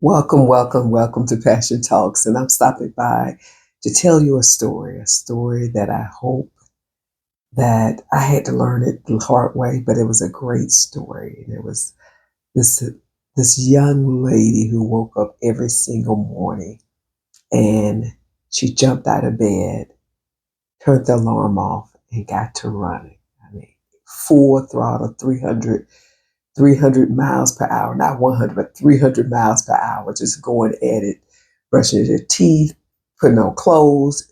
Welcome, welcome, welcome to Passion Talks. And I'm stopping by to tell you a story that I hope that I had to learn it the hard way, but it was a great story. And it was this this young lady who woke up every single morning and she jumped out of bed, turned the alarm off, and got to running. I mean, full throttle, 300 miles per hour, not 100, but 300 miles per hour, just going at it, brushing her teeth, putting on clothes,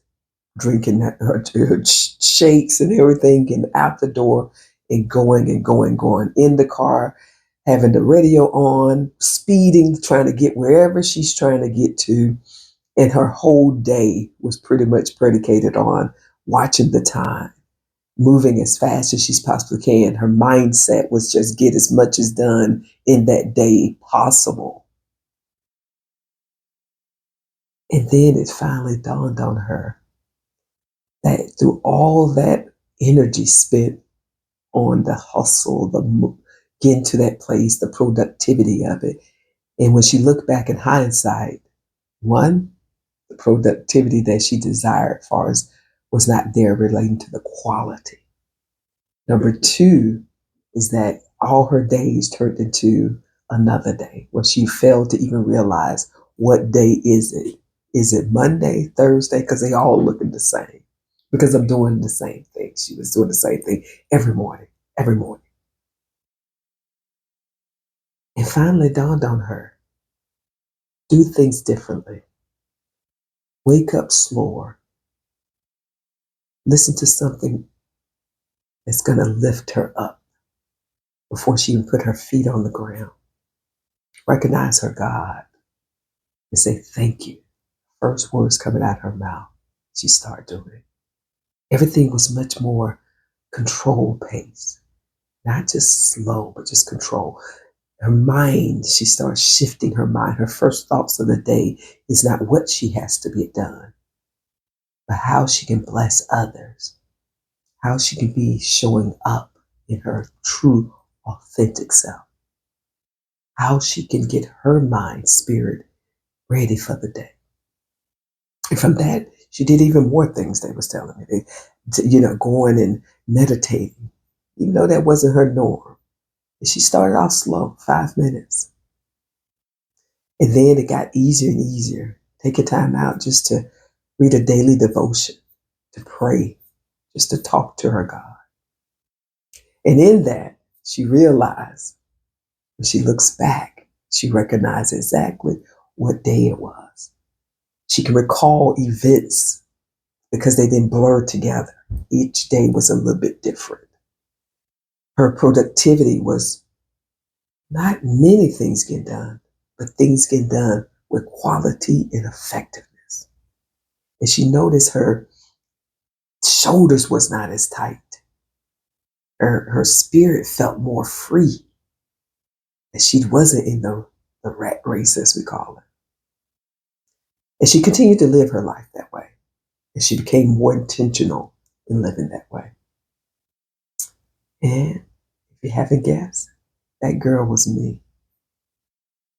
drinking her shakes and everything, getting out the door and going in the car, having the radio on, speeding, trying to get wherever she's trying to get to. And her whole day was pretty much predicated on watching the time, moving as fast as she possibly can. Her mindset was just get as much as done in that day possible. And then it finally dawned on her that through all that energy spent on the hustle, getting to that place, the productivity of it. And when she looked back in hindsight, one, the productivity that she desired for us was not there relating to the quality. Number two is that all her days turned into another day where she failed to even realize what day is it. Is it Monday, Thursday? Because they all looking the same. Because I'm doing the same thing. She was doing the same thing every morning, every morning. And finally it dawned on her, do things differently. Wake up slower. Listen to something that's going to lift her up before she even put her feet on the ground. Recognize her God and say thank you. First words coming out her mouth, she started doing it. Everything was much more controlled pace, not just slow, but just control. Her mind, she starts shifting her mind. Her first thoughts of the day is not what she has to get done, but how she can bless others, how she can be showing up in her true, authentic self, how she can get her mind, spirit ready for the day. And from that, she did even more things they was telling me. Going and meditating, even though that wasn't her norm. And she started off slow, 5 minutes. And then it got easier and easier. Taking time out just to read a daily devotion, to pray, just to talk to her God. And in that, she realized when she looks back, she recognized exactly what day it was. She can recall events because they didn't blur together. Each day was a little bit different. Her productivity was not many things get done, but things get done with quality and effectiveness. And she noticed her shoulders was not as tight. Her spirit felt more free. And she wasn't in the rat race, as we call it. And she continued to live her life that way. And she became more intentional in living that way. And if you haven't guessed, that girl was me.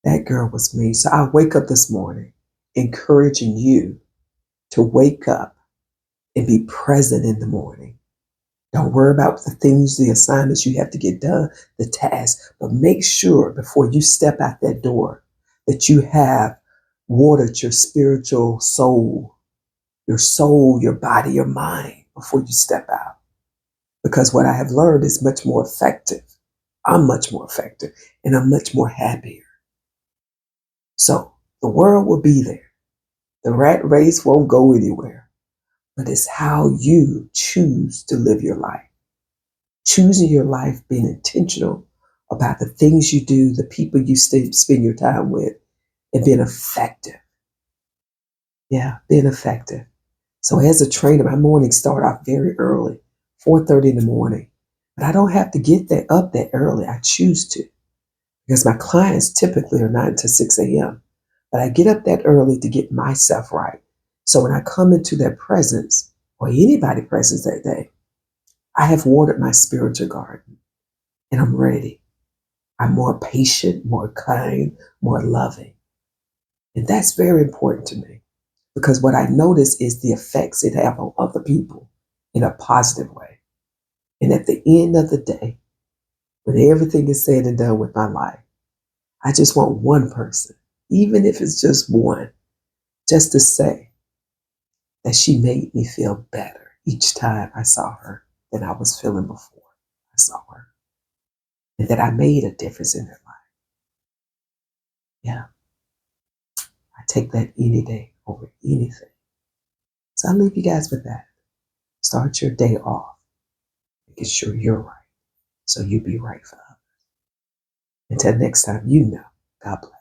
That girl was me. So I wake up this morning encouraging you to wake up and be present in the morning. Don't worry about the things, the assignments you have to get done, the tasks, but make sure before you step out that door that you have watered your spiritual soul, your body, your mind before you step out. Because what I have learned is much more effective. I'm much more effective and I'm much more happier. So the world will be there. The rat race won't go anywhere, but it's how you choose to live your life. Choosing your life, being intentional about the things you do, the people you spend your time with, and being effective. Yeah, being effective. So as a trainer, my mornings start off very early, 4:30 in the morning. But I don't have to get up that early. I choose to because my clients typically are 9 to 6 a.m. But I get up that early to get myself right. So when I come into their presence or anybody's presence that day, I have watered my spiritual garden and I'm ready. I'm more patient, more kind, more loving. And that's very important to me because what I notice is the effects it have on other people in a positive way. And at the end of the day, when everything is said and done with my life, I just want one person, even if it's just one, just to say that she made me feel better each time I saw her than I was feeling before I saw her. And that I made a difference in her life. Yeah, I take that any day over anything. So I leave you guys with that. Start your day off making sure you're right so you be right for others. Until next time, you know, God bless.